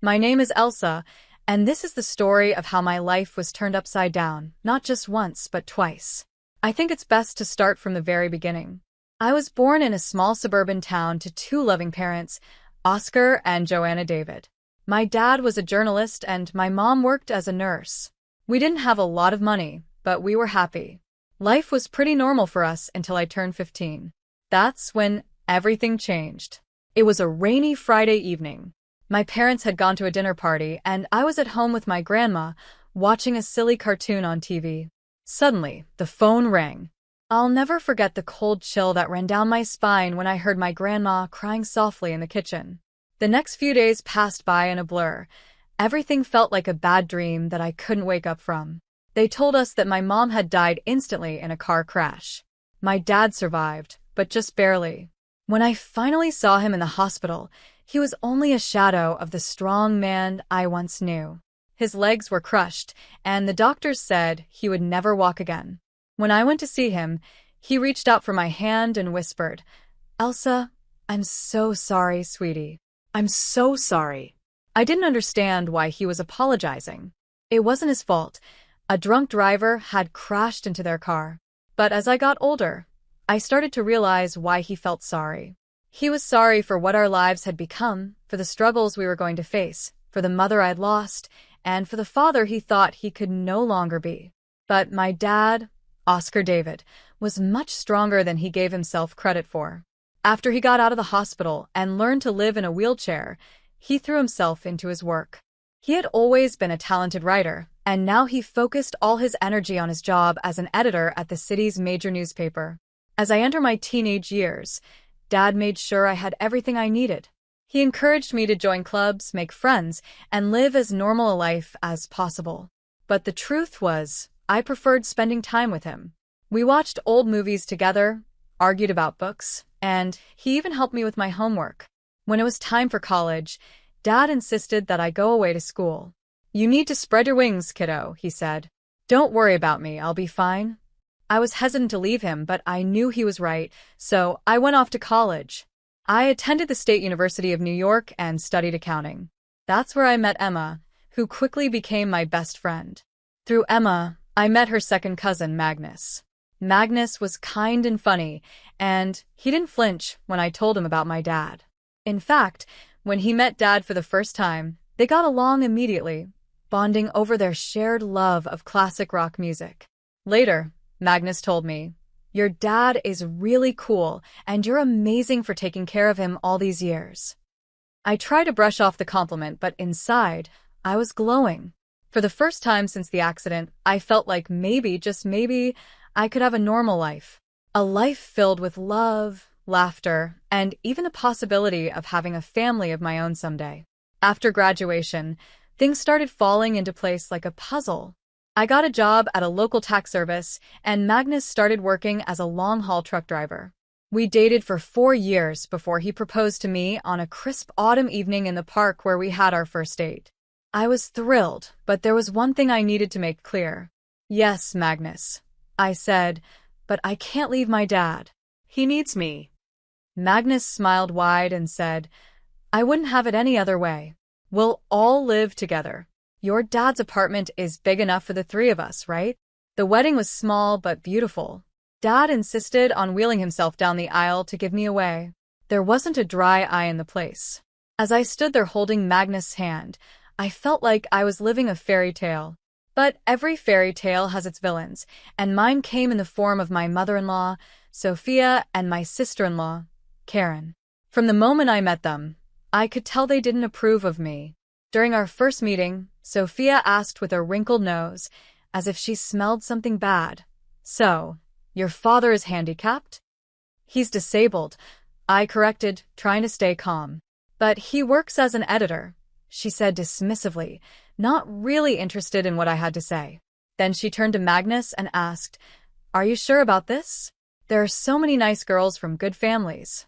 My name is Elsa, and this is the story of how my life was turned upside down, not just once, but twice. I think it's best to start from the very beginning. I was born in a small suburban town to two loving parents, Oscar and Joanna David. My dad was a journalist and my mom worked as a nurse. We didn't have a lot of money, but we were happy. Life was pretty normal for us until I turned 15. That's when everything changed. It was a rainy Friday evening. My parents had gone to a dinner party, and I was at home with my grandma, watching a silly cartoon on TV. Suddenly, the phone rang. I'll never forget the cold chill that ran down my spine when I heard my grandma crying softly in the kitchen. The next few days passed by in a blur. Everything felt like a bad dream that I couldn't wake up from. They told us that my mom had died instantly in a car crash. My dad survived, but just barely. When I finally saw him in the hospital, he was only a shadow of the strong man I once knew. His legs were crushed, and the doctors said he would never walk again. When I went to see him, he reached out for my hand and whispered, "Elsa, I'm so sorry, sweetie. I'm so sorry." I didn't understand why he was apologizing. It wasn't his fault. A drunk driver had crashed into their car. But as I got older, I started to realize why he felt sorry. He was sorry for what our lives had become, for the struggles we were going to face, for the mother I'd lost, and for the father he thought he could no longer be. But my dad, Oscar David, was much stronger than he gave himself credit for. After he got out of the hospital and learned to live in a wheelchair, he threw himself into his work. He had always been a talented writer, and now he focused all his energy on his job as an editor at the city's major newspaper. As I enter my teenage years, Dad made sure I had everything I needed. He encouraged me to join clubs, make friends, and live as normal a life as possible. But the truth was, I preferred spending time with him. We watched old movies together, argued about books, and he even helped me with my homework. When it was time for college, Dad insisted that I go away to school. "You need to spread your wings, kiddo," he said. "Don't worry about me, I'll be fine." I was hesitant to leave him, but I knew he was right, so I went off to college. I attended the State University of New York and studied accounting. That's where I met Emma, who quickly became my best friend. Through Emma, I met her second cousin, Magnus. Magnus was kind and funny, and he didn't flinch when I told him about my dad. In fact, when he met Dad for the first time, they got along immediately, bonding over their shared love of classic rock music. Later, Magnus told me, "Your dad is really cool, and you're amazing for taking care of him all these years." I tried to brush off the compliment, but inside, I was glowing. For the first time since the accident, I felt like maybe, just maybe, I could have a normal life. A life filled with love, laughter, and even the possibility of having a family of my own someday. After graduation, things started falling into place like a puzzle. I got a job at a local tax service, and Magnus started working as a long-haul truck driver. We dated for 4 years before he proposed to me on a crisp autumn evening in the park where we had our first date. I was thrilled, but there was one thing I needed to make clear. "Yes, Magnus," I said, "but I can't leave my dad. He needs me." Magnus smiled wide and said, "I wouldn't have it any other way. We'll all live together. Your dad's apartment is big enough for the three of us, right?" The wedding was small but beautiful. Dad insisted on wheeling himself down the aisle to give me away. There wasn't a dry eye in the place. As I stood there holding Magnus' hand, I felt like I was living a fairy tale. But every fairy tale has its villains, and mine came in the form of my mother-in-law, Sophia, and my sister-in-law, Karen. From the moment I met them, I could tell they didn't approve of me. During our first meeting, Sophia asked with a wrinkled nose, as if she smelled something bad, "So, your father is handicapped?" "He's disabled," I corrected, trying to stay calm. "But he works as an editor," she said dismissively, not really interested in what I had to say. Then she turned to Magnus and asked, "Are you sure about this? There are so many nice girls from good families."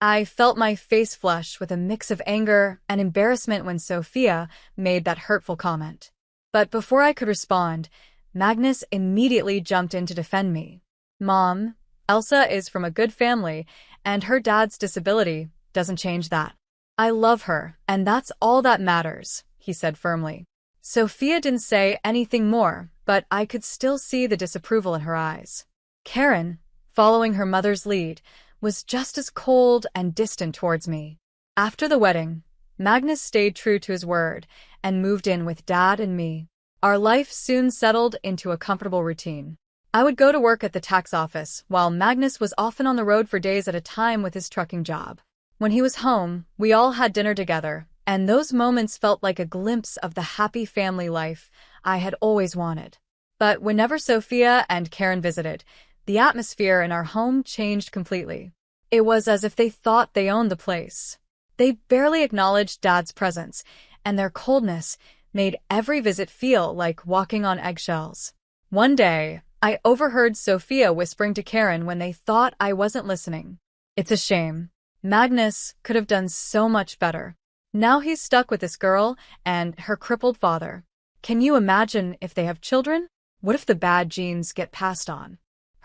I felt my face flush with a mix of anger and embarrassment when Sophia made that hurtful comment. But before I could respond, Magnus immediately jumped in to defend me. "Mom, Elsa is from a good family, and her dad's disability doesn't change that." I love her, and that's all that matters, he said firmly. Sophia didn't say anything more, but I could still see the disapproval in her eyes. Karen, following her mother's lead, was just as cold and distant towards me. After the wedding, Magnus stayed true to his word and moved in with Dad and me. Our life soon settled into a comfortable routine. I would go to work at the tax office, while Magnus was often on the road for days at a time with his trucking job. When he was home, we all had dinner together, and those moments felt like a glimpse of the happy family life I had always wanted. But whenever Sophia and Karen visited, the atmosphere in our home changed completely. It was as if they thought they owned the place. They barely acknowledged Dad's presence, and their coldness made every visit feel like walking on eggshells. One day, I overheard Sophia whispering to Karen when they thought I wasn't listening. "It's a shame. Magnus could have done so much better. Now he's stuck with this girl and her crippled father. Can you imagine if they have children? What if the bad genes get passed on?"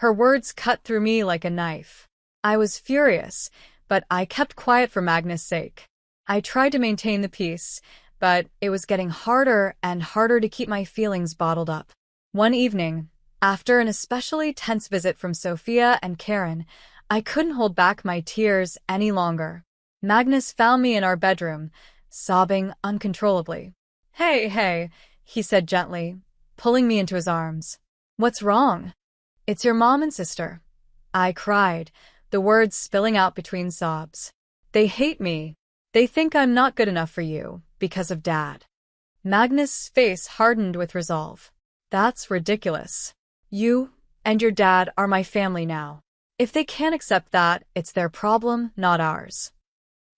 Her words cut through me like a knife. I was furious, but I kept quiet for Magnus' sake. I tried to maintain the peace, but it was getting harder and harder to keep my feelings bottled up. One evening, after an especially tense visit from Sophia and Karen, I couldn't hold back my tears any longer. Magnus found me in our bedroom, sobbing uncontrollably. Hey, he said gently, pulling me into his arms. "What's wrong?" "It's your mom and sister," I cried, the words spilling out between sobs. "They hate me. They think I'm not good enough for you, because of Dad." Magnus' face hardened with resolve. "That's ridiculous. You and your dad are my family now. If they can't accept that, it's their problem, not ours."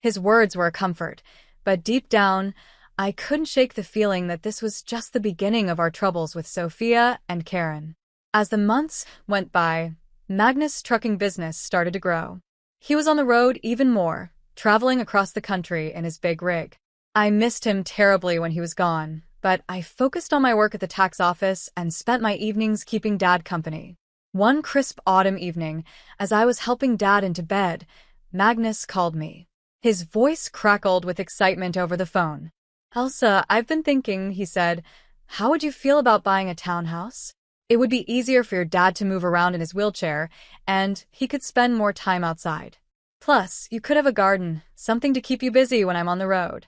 His words were a comfort, but deep down, I couldn't shake the feeling that this was just the beginning of our troubles with Sophia and Karen. As the months went by, Magnus' trucking business started to grow. He was on the road even more, traveling across the country in his big rig. I missed him terribly when he was gone, but I focused on my work at the tax office and spent my evenings keeping Dad company. One crisp autumn evening, as I was helping Dad into bed, Magnus called me. His voice crackled with excitement over the phone. "Elsa, I've been thinking," he said. "How would you feel about buying a townhouse? It would be easier for your dad to move around in his wheelchair, and he could spend more time outside. Plus, you could have a garden, something to keep you busy when I'm on the road."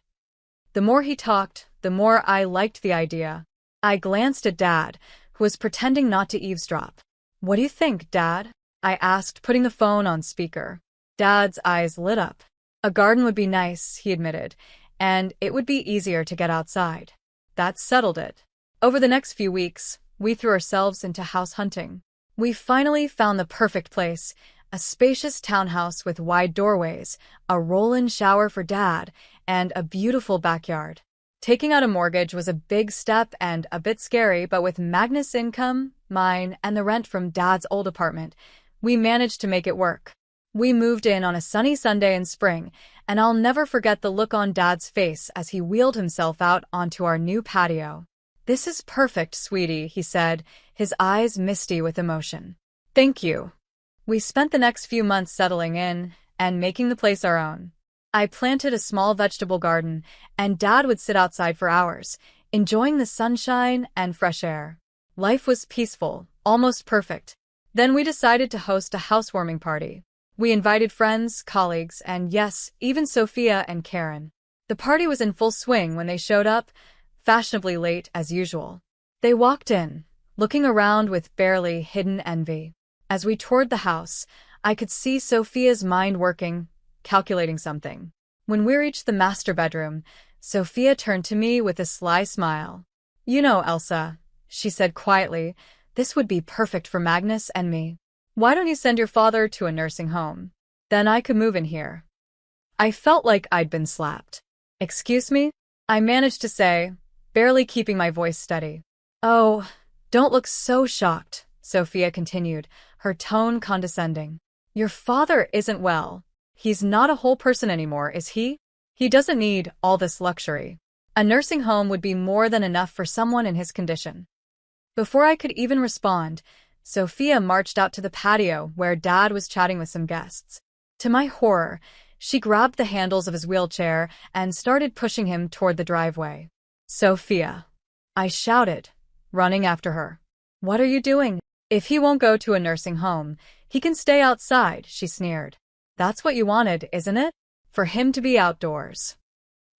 The more he talked, the more I liked the idea. I glanced at Dad, who was pretending not to eavesdrop. "What do you think, Dad?" I asked, putting the phone on speaker. Dad's eyes lit up. "A garden would be nice," he admitted, "and it would be easier to get outside." That settled it. Over the next few weeks, we threw ourselves into house hunting. We finally found the perfect place, a spacious townhouse with wide doorways, a roll-in shower for Dad, and a beautiful backyard. Taking out a mortgage was a big step and a bit scary, but with Magnus' income, mine, and the rent from Dad's old apartment, we managed to make it work. We moved in on a sunny Sunday in spring, and I'll never forget the look on Dad's face as he wheeled himself out onto our new patio. "This is perfect, sweetie," he said, his eyes misty with emotion. "Thank you." We spent the next few months settling in and making the place our own. I planted a small vegetable garden, and Dad would sit outside for hours, enjoying the sunshine and fresh air. Life was peaceful, almost perfect. Then we decided to host a housewarming party. We invited friends, colleagues, and yes, even Sophia and Karen. The party was in full swing when they showed up, fashionably late as usual. They walked in, looking around with barely hidden envy. As we toured the house, I could see Sophia's mind working, calculating something. When we reached the master bedroom, Sophia turned to me with a sly smile. "You know, Elsa," she said quietly, "this would be perfect for Magnus and me. Why don't you send your father to a nursing home? Then I could move in here." I felt like I'd been slapped. "Excuse me?" I managed to say, barely keeping my voice steady. "Oh, don't look so shocked," Sophia continued, her tone condescending. "Your father isn't well. He's not a whole person anymore, is he? He doesn't need all this luxury. A nursing home would be more than enough for someone in his condition." Before I could even respond, Sophia marched out to the patio where Dad was chatting with some guests. To my horror, She grabbed the handles of his wheelchair and started pushing him toward the driveway. "Sophia," I shouted, running after her. "What are you doing? If he won't go to a nursing home, he can stay outside," she sneered. "That's what you wanted, isn't it? For him to be outdoors."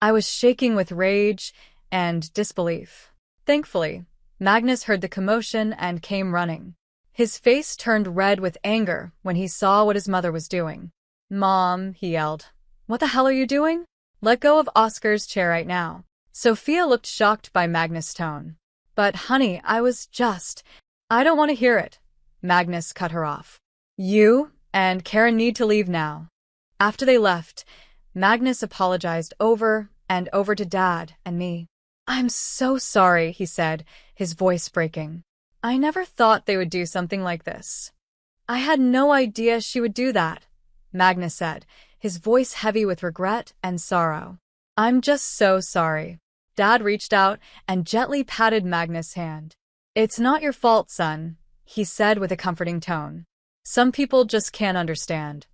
I was shaking with rage and disbelief. Thankfully, Magnus heard the commotion and came running. His face turned red with anger when he saw what his mother was doing. "Mom," he yelled, "what the hell are you doing? Let go of Oscar's chair right now." Sophia looked shocked by Magnus' tone. "But honey, I don't want to hear it." Magnus cut her off. "You and Karen need to leave now." After they left, Magnus apologized over and over to Dad and me. "I'm so sorry," he said, his voice breaking. "I never thought they would do something like this." "I had no idea she would do that," Magnus said, his voice heavy with regret and sorrow. "I'm just so sorry." Dad reached out and gently patted Magnus' hand. "It's not your fault, son," he said with a comforting tone. "Some people just can't understand."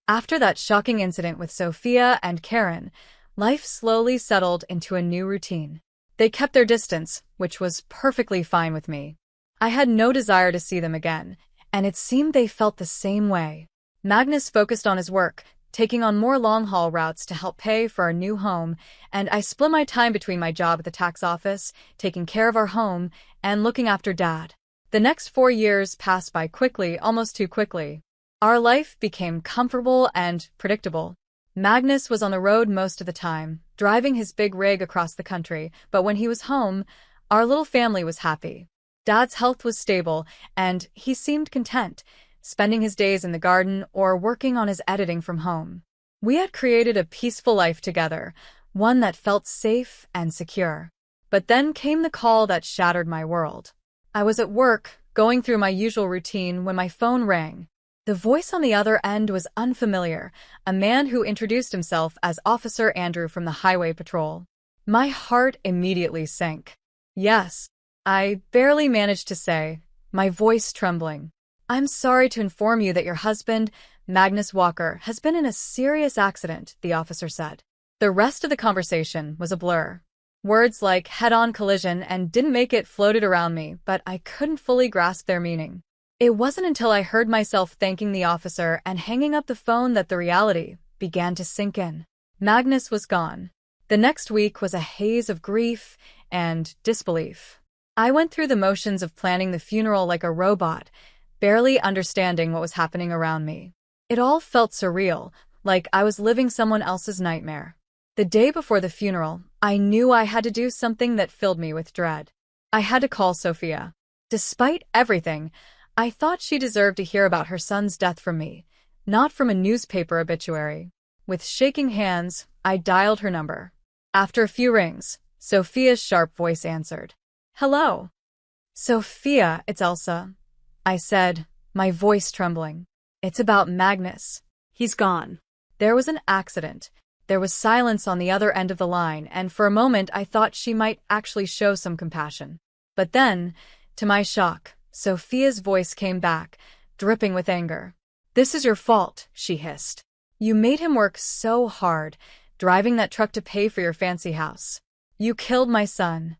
After that shocking incident with Sophia and Karen, life slowly settled into a new routine. They kept their distance, which was perfectly fine with me. I had no desire to see them again, and it seemed they felt the same way. Magnus focused on his work, taking on more long-haul routes to help pay for our new home, and I split my time between my job at the tax office, taking care of our home, and looking after Dad. The next 4 years passed by quickly, almost too quickly. Our life became comfortable and predictable. Magnus was on the road most of the time, driving his big rig across the country, but when he was home, our little family was happy. Dad's health was stable, and he seemed content, spending his days in the garden or working on his editing from home. We had created a peaceful life together, one that felt safe and secure. But then came the call that shattered my world. I was at work, going through my usual routine, when my phone rang. The voice on the other end was unfamiliar, a man who introduced himself as Officer Andrew from the Highway Patrol. My heart immediately sank. "Yes," I barely managed to say, my voice trembling. "I'm sorry to inform you that your husband, Magnus Walker, has been in a serious accident," the officer said. The rest of the conversation was a blur. Words like head-on collision and "didn't make it" floated around me, but I couldn't fully grasp their meaning. It wasn't until I heard myself thanking the officer and hanging up the phone that the reality began to sink in. Magnus was gone. The next week was a haze of grief and disbelief. I went through the motions of planning the funeral like a robot, barely understanding what was happening around me. It all felt surreal, like I was living someone else's nightmare. The day before the funeral, I knew I had to do something that filled me with dread. I had to call Sophia. Despite everything, I thought she deserved to hear about her son's death from me, not from a newspaper obituary. With shaking hands, I dialed her number. After a few rings, Sophia's sharp voice answered. "Hello." "Sophia, it's Elsa," I said, my voice trembling. "It's about Magnus. He's gone." There was an accident. There was silence on the other end of the line, and for a moment I thought she might actually show some compassion. But then, to my shock, Sophia's voice came back, dripping with anger. "This is your fault," she hissed. "You made him work so hard, driving that truck to pay for your fancy house. You killed my son."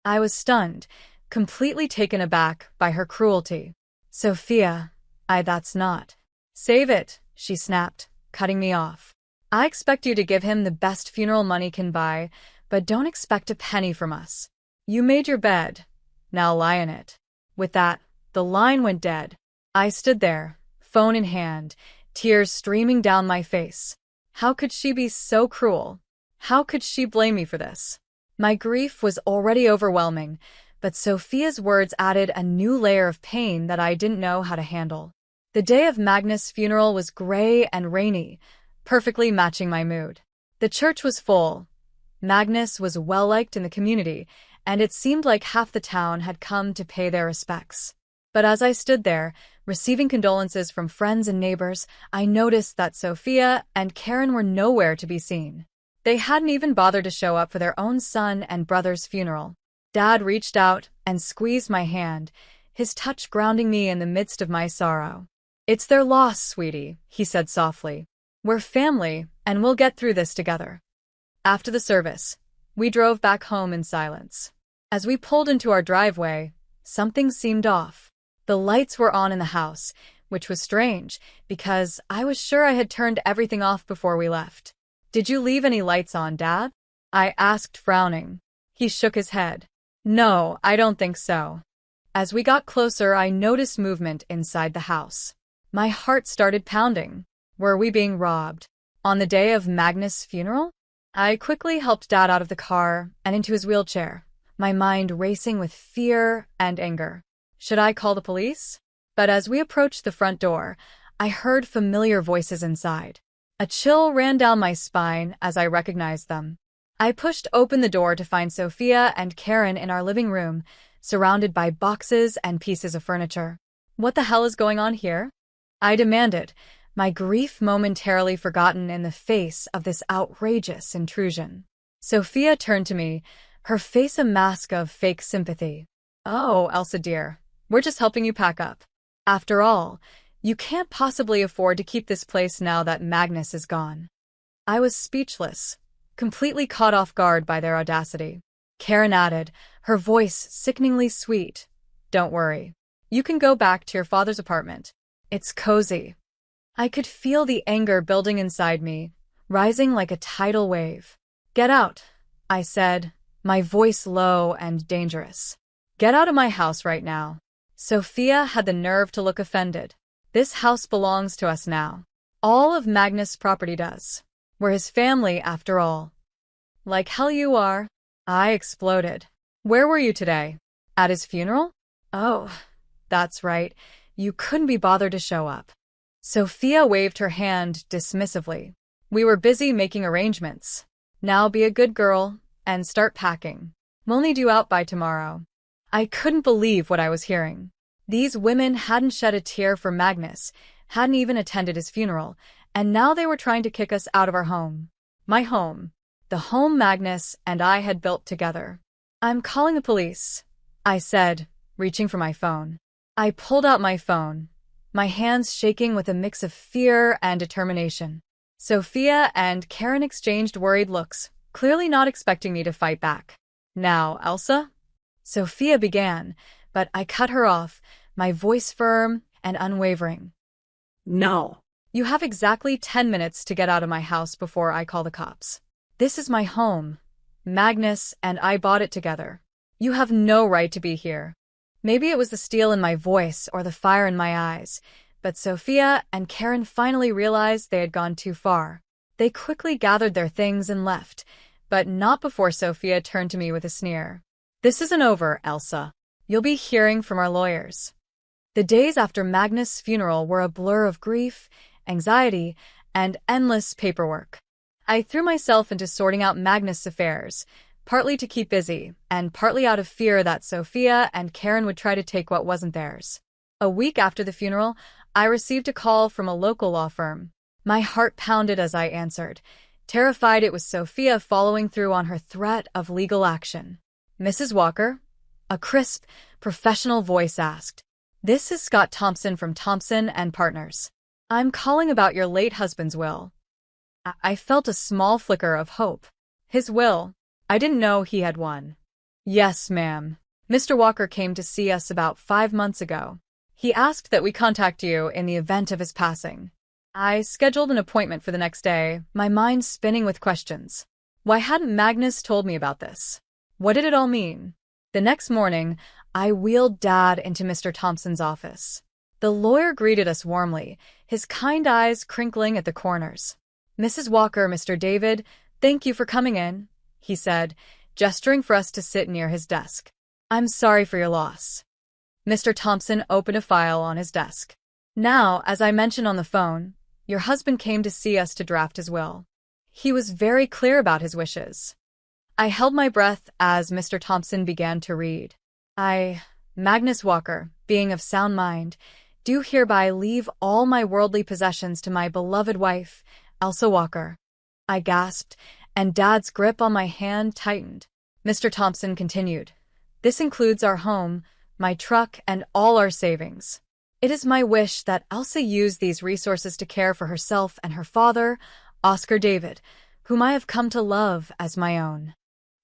I was stunned, completely taken aback by her cruelty. "Sophia, that's not." "Save it," she snapped, cutting me off. "I expect you to give him the best funeral money can buy, but don't expect a penny from us. You made your bed. Now lie in it." With that, the line went dead. I stood there, phone in hand, tears streaming down my face. How could she be so cruel? How could she blame me for this? My grief was already overwhelming, but Sophia's words added a new layer of pain that I didn't know how to handle. The day of Magnus' funeral was gray and rainy, perfectly matching my mood. The church was full. Magnus was well-liked in the community, and it seemed like half the town had come to pay their respects. But as I stood there, receiving condolences from friends and neighbors, I noticed that Sophia and Karen were nowhere to be seen. They hadn't even bothered to show up for their own son and brother's funeral. Dad reached out and squeezed my hand, his touch grounding me in the midst of my sorrow. "It's their loss, sweetie," he said softly. We're family, and we'll get through this together. After the service, we drove back home in silence. As we pulled into our driveway, something seemed off. The lights were on in the house, which was strange, because I was sure I had turned everything off before we left. "Did you leave any lights on, Dad?" I asked, frowning. He shook his head. "No, I don't think so." As we got closer, I noticed movement inside the house. My heart started pounding. Were we being robbed? On the day of Magnus' funeral? I quickly helped Dad out of the car and into his wheelchair, my mind racing with fear and anger. Should I call the police? But as we approached the front door, I heard familiar voices inside. A chill ran down my spine as I recognized them. I pushed open the door to find Sophia and Karen in our living room, surrounded by boxes and pieces of furniture. "What the hell is going on here?" I demanded, my grief momentarily forgotten in the face of this outrageous intrusion. Sophia turned to me, her face a mask of fake sympathy. "Oh, Elsa dear, we're just helping you pack up. After all, you can't possibly afford to keep this place now that Magnus is gone." I was speechless, completely caught off guard by their audacity. Karen added, her voice sickeningly sweet, "Don't worry. You can go back to your father's apartment. It's cozy." I could feel the anger building inside me, rising like a tidal wave. "Get out," I said, my voice low and dangerous. "Get out of my house right now." Sophia had the nerve to look offended. "This house belongs to us now. All of Magnus' property does. We're his family, after all." "Like hell you are," I exploded. "Where were you today? At his funeral?" "Oh, that's right. You couldn't be bothered to show up." Sophia waved her hand dismissively. "We were busy making arrangements. Now be a good girl and start packing. We'll need you out by tomorrow." I couldn't believe what I was hearing. These women hadn't shed a tear for Magnus, hadn't even attended his funeral, and now they were trying to kick us out of our home. My home. The home Magnus and I had built together. "I'm calling the police," I said, reaching for my phone. I pulled out my phone, my hands shaking with a mix of fear and determination. Sophia and Karen exchanged worried looks, clearly not expecting me to fight back. "Now, Elsa?" Sophia began, but I cut her off, my voice firm and unwavering. "No." "You have exactly 10 minutes to get out of my house before I call the cops. This is my home. Magnus and I bought it together. You have no right to be here." Maybe it was the steel in my voice or the fire in my eyes, but Sophia and Karen finally realized they had gone too far. They quickly gathered their things and left, but not before Sophia turned to me with a sneer. "This isn't over, Elsa. You'll be hearing from our lawyers." The days after Magnus' funeral were a blur of grief, anxiety, and endless paperwork. I threw myself into sorting out Magnus' affairs, partly to keep busy, and partly out of fear that Sophia and Karen would try to take what wasn't theirs. A week after the funeral, I received a call from a local law firm. My heart pounded as I answered, terrified it was Sophia following through on her threat of legal action. "Mrs. Walker?" a crisp, professional voice asked. "This is Scott Thompson from Thompson and Partners. I'm calling about your late husband's will." I felt a small flicker of hope. "His will? I didn't know he had one." "Yes, ma'am. Mr. Walker came to see us about 5 months ago. He asked that we contact you in the event of his passing." I scheduled an appointment for the next day, my mind spinning with questions. Why hadn't Magnus told me about this? What did it all mean? The next morning, I wheeled Dad into Mr. Thompson's office. The lawyer greeted us warmly, his kind eyes crinkling at the corners. "Mrs. Walker, Mr. David, thank you for coming in," he said, gesturing for us to sit near his desk. "I'm sorry for your loss." Mr. Thompson opened a file on his desk. "Now, as I mentioned on the phone, your husband came to see us to draft his will. He was very clear about his wishes." I held my breath as Mr. Thompson began to read. "I, Magnus Walker, being of sound mind, do hereby leave all my worldly possessions to my beloved wife, Elsa Walker." I gasped, and Dad's grip on my hand tightened. Mr. Thompson continued, "This includes our home, my truck, and all our savings. It is my wish that Elsa use these resources to care for herself and her father, Oscar David, whom I have come to love as my own.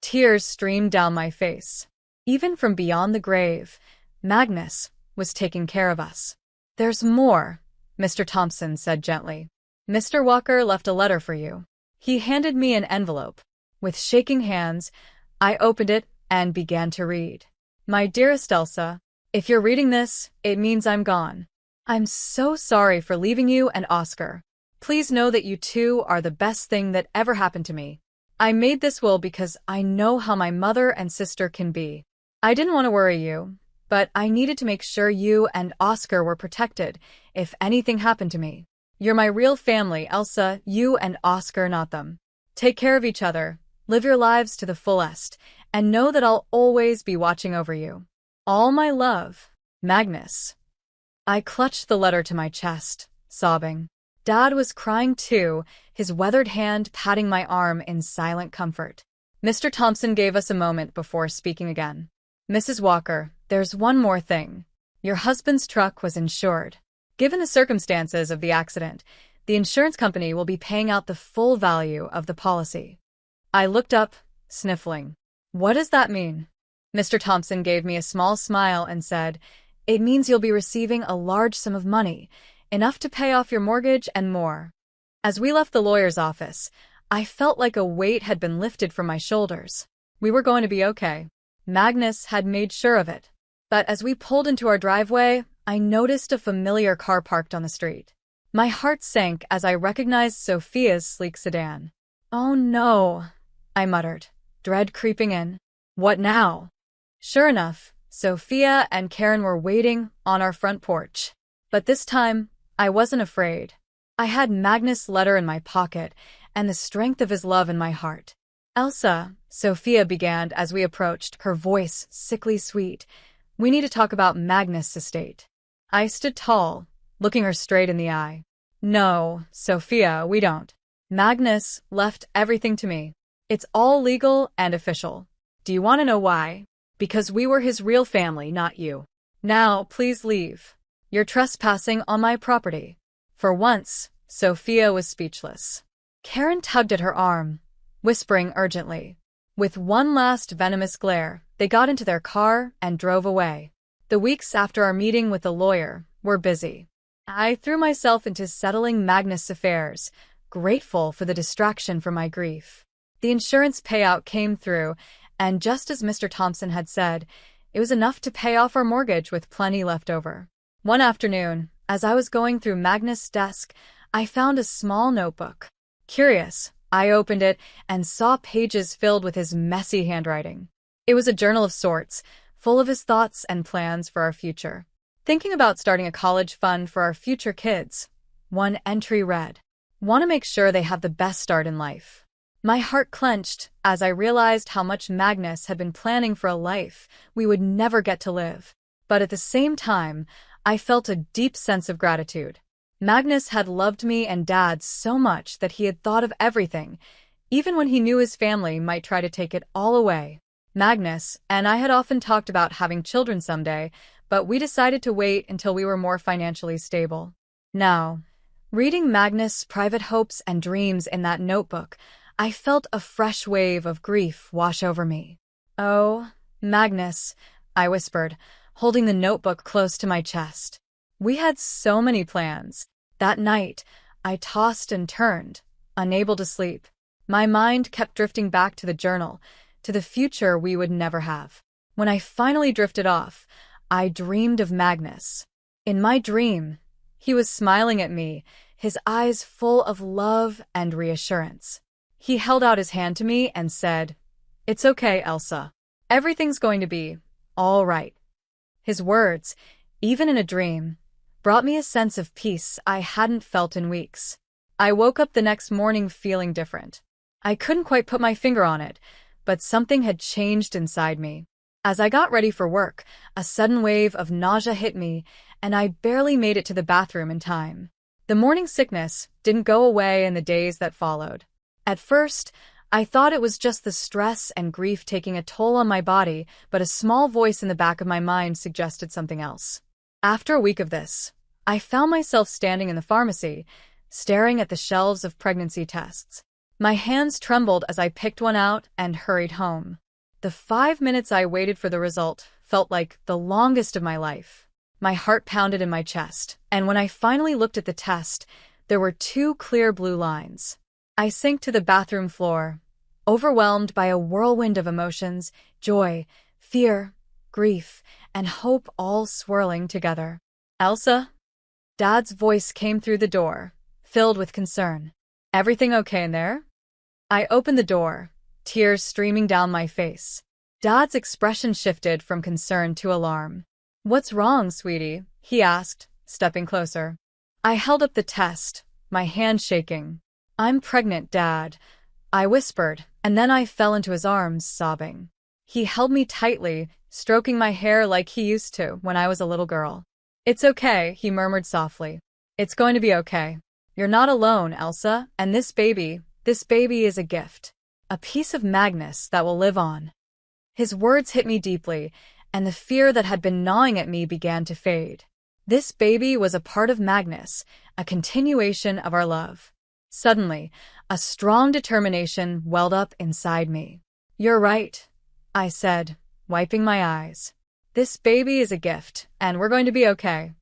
Tears streamed down my face. Even from beyond the grave, Magnus was taking care of us. There's more, Mr. Thompson said gently. Mr. Walker left a letter for you. He handed me an envelope. With shaking hands, I opened it and began to read. My dearest Elsa, if you're reading this, it means I'm gone. I'm so sorry for leaving you and Oscar. Please know that you two are the best thing that ever happened to me. I made this will because I know how my mother and sister can be. I didn't want to worry you, but I needed to make sure you and Oscar were protected if anything happened to me. You're my real family, Elsa, you and Oscar, not them. Take care of each other, live your lives to the fullest, and know that I'll always be watching over you. All my love, Magnus. I clutched the letter to my chest, sobbing. Dad was crying too, his weathered hand patting my arm in silent comfort. Mr. Thompson gave us a moment before speaking again. Mrs. Walker, there's one more thing. Your husband's truck was insured. Given the circumstances of the accident, the insurance company will be paying out the full value of the policy. I looked up, sniffling. What does that mean? Mr. Thompson gave me a small smile and said, it means you'll be receiving a large sum of money, enough to pay off your mortgage and more. As we left the lawyer's office, I felt like a weight had been lifted from my shoulders. We were going to be okay. Magnus had made sure of it. But as we pulled into our driveway, I noticed a familiar car parked on the street. My heart sank as I recognized Sophia's sleek sedan. Oh no, I muttered, dread creeping in. What now? Sure enough, Sophia and Karen were waiting on our front porch. But this time, I wasn't afraid. I had Magnus' letter in my pocket and the strength of his love in my heart. Elsa, Sophia began as we approached, her voice sickly sweet. We need to talk about Magnus' estate. I stood tall, looking her straight in the eye. No, Sophia, we don't. Magnus left everything to me. It's all legal and official. Do you want to know why? Because we were his real family, not you. Now, please leave. You're trespassing on my property. For once, Sophia was speechless. Karen tugged at her arm, whispering urgently. With one last venomous glare, they got into their car and drove away. The weeks after our meeting with the lawyer were busy. I threw myself into settling Magnus' affairs, grateful for the distraction from my grief. The insurance payout came through, and just as Mr. Thompson had said, it was enough to pay off our mortgage with plenty left over. One afternoon, as I was going through Magnus' desk, I found a small notebook. Curious, I opened it and saw pages filled with his messy handwriting. It was a journal of sorts, full of his thoughts and plans for our future. Thinking about starting a college fund for our future kids. One entry read, "Want to make sure they have the best start in life." My heart clenched as I realized how much Magnus had been planning for a life we would never get to live. But at the same time, I felt a deep sense of gratitude. Magnus had loved me and Dad so much that he had thought of everything, even when he knew his family might try to take it all away. Magnus and I had often talked about having children someday, but we decided to wait until we were more financially stable. Now, reading Magnus' private hopes and dreams in that notebook, I felt a fresh wave of grief wash over me. "Oh, Magnus," I whispered, holding the notebook close to my chest. We had so many plans. That night, I tossed and turned, unable to sleep. My mind kept drifting back to the journal, to the future we would never have. When I finally drifted off, I dreamed of Magnus. In my dream, he was smiling at me, his eyes full of love and reassurance. He held out his hand to me and said, "It's okay, Elsa. Everything's going to be all right." His words, even in a dream, brought me a sense of peace I hadn't felt in weeks. I woke up the next morning feeling different. I couldn't quite put my finger on it, but something had changed inside me. As I got ready for work, a sudden wave of nausea hit me, and I barely made it to the bathroom in time. The morning sickness didn't go away in the days that followed. At first, I thought it was just the stress and grief taking a toll on my body, but a small voice in the back of my mind suggested something else. After a week of this, I found myself standing in the pharmacy, staring at the shelves of pregnancy tests. My hands trembled as I picked one out and hurried home. The 5 minutes I waited for the result felt like the longest of my life. My heart pounded in my chest, and when I finally looked at the test, there were two clear blue lines. I sank to the bathroom floor, overwhelmed by a whirlwind of emotions, joy, fear, grief, and hope all swirling together. "Elsa?" Dad's voice came through the door, filled with concern. "Everything okay in there?" I opened the door, tears streaming down my face. Dad's expression shifted from concern to alarm. "What's wrong, sweetie?" he asked, stepping closer. I held up the test, my hand shaking. "I'm pregnant, Dad," I whispered, and then I fell into his arms, sobbing. He held me tightly, stroking my hair like he used to when I was a little girl. "It's okay," he murmured softly. "It's going to be okay. You're not alone, Elsa, and this baby is a gift. A piece of Magnus that will live on." His words hit me deeply, and the fear that had been gnawing at me began to fade. This baby was a part of Magnus, a continuation of our love. Suddenly, a strong determination welled up inside me. "You're right," I said, wiping my eyes. "This baby is a gift, and we're going to be okay."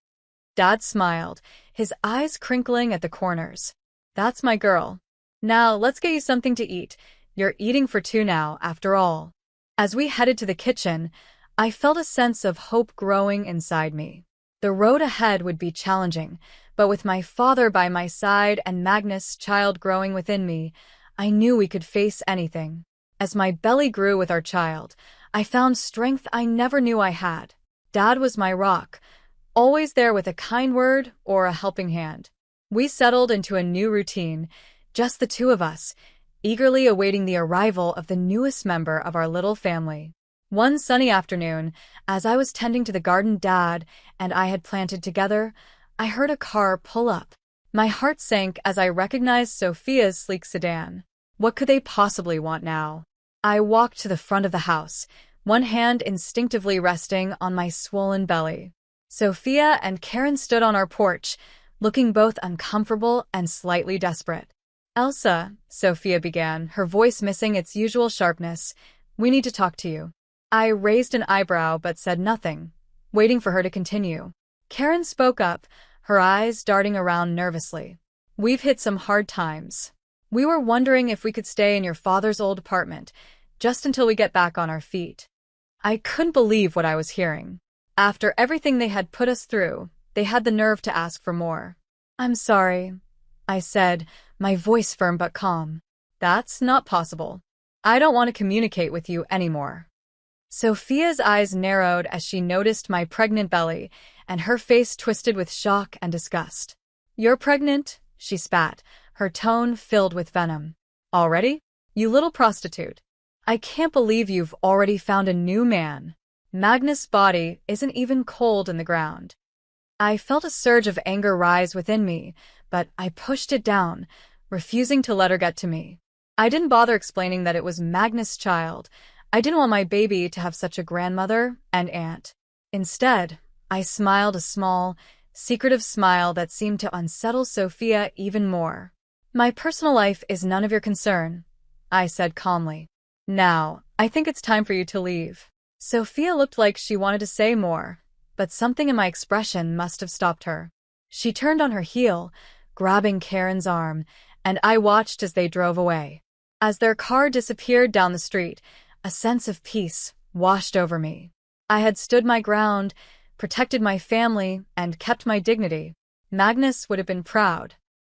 Dad smiled, his eyes crinkling at the corners. "That's my girl. Now, let's get you something to eat. You're eating for two now, after all." As we headed to the kitchen, I felt a sense of hope growing inside me. The road ahead would be challenging, but with my father by my side and Magnus' child growing within me, I knew we could face anything. As my belly grew with our child, I found strength I never knew I had. Dad was my rock, always there with a kind word or a helping hand. We settled into a new routine, just the two of us, eagerly awaiting the arrival of the newest member of our little family. One sunny afternoon, as I was tending to the garden Dad and I had planted together, I heard a car pull up. My heart sank as I recognized Sophia's sleek sedan. What could they possibly want now? I walked to the front of the house, one hand instinctively resting on my swollen belly. Sophia and Karen stood on our porch, looking both uncomfortable and slightly desperate. "Elsa," Sophia began, her voice missing its usual sharpness, "we need to talk to you." I raised an eyebrow but said nothing, waiting for her to continue. Karen spoke up, her eyes darting around nervously. "We've hit some hard times. We were wondering if we could stay in your father's old apartment, just until we get back on our feet." I couldn't believe what I was hearing. After everything they had put us through, they had the nerve to ask for more. "I'm sorry," I said, my voice firm but calm. "That's not possible. I don't want to communicate with you anymore." Sophia's eyes narrowed as she noticed my pregnant belly, and her face twisted with shock and disgust. "You're pregnant?" she spat, her tone filled with venom. "Already? You little prostitute. I can't believe you've already found a new man. Magnus' body isn't even cold in the ground." I felt a surge of anger rise within me, but I pushed it down, refusing to let her get to me. I didn't bother explaining that it was Magnus' child. I didn't want my baby to have such a grandmother and aunt. Instead, I smiled a small, secretive smile that seemed to unsettle Sophia even more. "My personal life is none of your concern," I said calmly. "Now, I think it's time for you to leave." Sophia looked like she wanted to say more, but something in my expression must have stopped her. She turned on her heel, grabbing Karen's arm, and I watched as they drove away. As their car disappeared down the street, a sense of peace washed over me. I had stood my ground, protected my family, and kept my dignity. Magnus would have been proud.